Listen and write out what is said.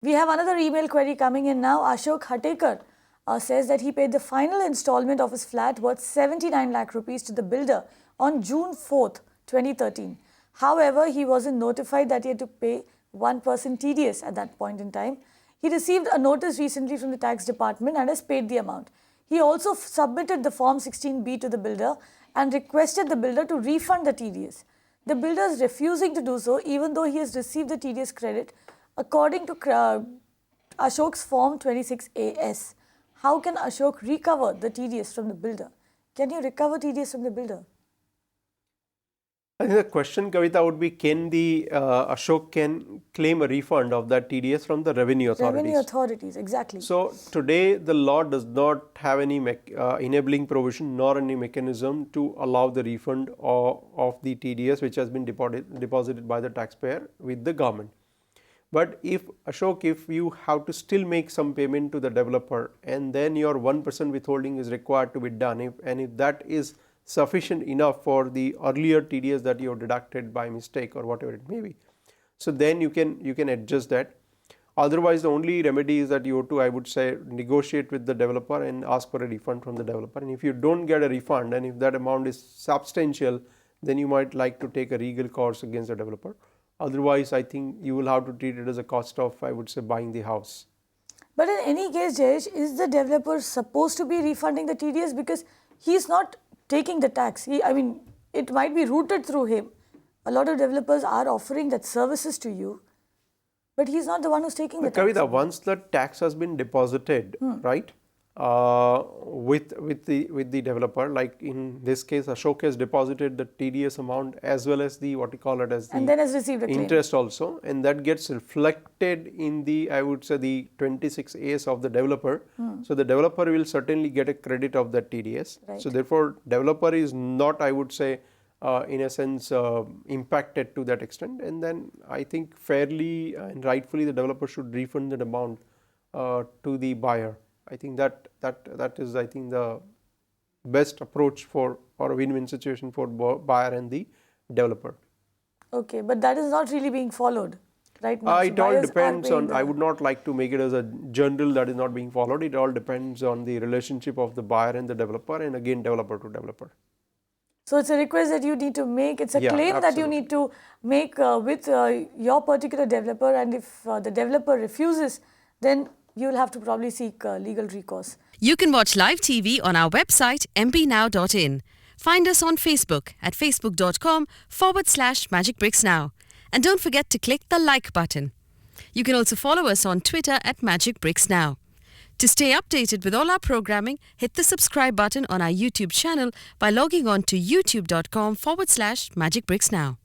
We have another email query coming in now. Ashok Hatekar says that he paid the final installment of his flat worth 79 lakh rupees to the builder on June 4th, 2013. However, he wasn't notified that he had to pay 1% TDS at that point in time. He received a notice recently from the tax department and has paid the amount. He also submitted the Form 16B to the builder and requested the builder to refund the TDS. The builder is refusing to do so even though he has received the TDS credit according to Ashok's Form 26AS. How can Ashok recover the TDS from the builder? Can you recover TDS from the builder? I think the question, Kavita, would be can the Ashok can claim a refund of that TDS from the revenue authorities? Revenue authorities, exactly. So today the law does not have any enabling provision nor any mechanism to allow the refund of the TDS which has been deposited by the taxpayer with the government. But if Ashok, if you have to still make some payment to the developer and then your 1% withholding is required to be done, if that is sufficient enough for the earlier TDS that you have deducted by mistake or whatever it may be, so then you can adjust that. Otherwise, the only remedy is that you have to, I would say, negotiate with the developer and ask for a refund from the developer. And if you don't get a refund and if that amount is substantial, then you might like to take a legal course against the developer. Otherwise, I think you will have to treat it as a cost of, I would say, buying the house. But in any case, Jayesh, is the developer supposed to be refunding the TDS because he is not taking the tax? It might be routed through him. A lot of developers are offering that services to you, but he's not the one who's taking the tax. Kavita, once the tax has been deposited, right, with the developer, like in this case, Ashok has deposited the TDS amount as well as the what you call it as the and then has received a interest also, and that gets reflected in the, I would say, the 26As of the developer. So the developer will certainly get a credit of that TDS. Right. So therefore, developer is not, I would say, in a sense impacted to that extent, and then I think fairly and rightfully the developer should refund that amount to the buyer. I think that is, I think, the best approach for a win-win situation for buyer and the developer. Okay, but that is not really being followed right now. It all depends on, I would not like to make it as a general that is not being followed. It all depends on the relationship of the buyer and the developer, and again developer to developer. So it's a request that you need to make, it's a claim absolutely. that you need to make with your particular developer, and if the developer refuses, then you will have to probably seek legal recourse. You can watch live TV on our website mpnow.in. Find us on Facebook at facebook.com/magicbricksnow. And don't forget to click the like button. You can also follow us on Twitter at magicbricksnow. To stay updated with all our programming, hit the subscribe button on our YouTube channel by logging on to youtube.com/magicbricksnow.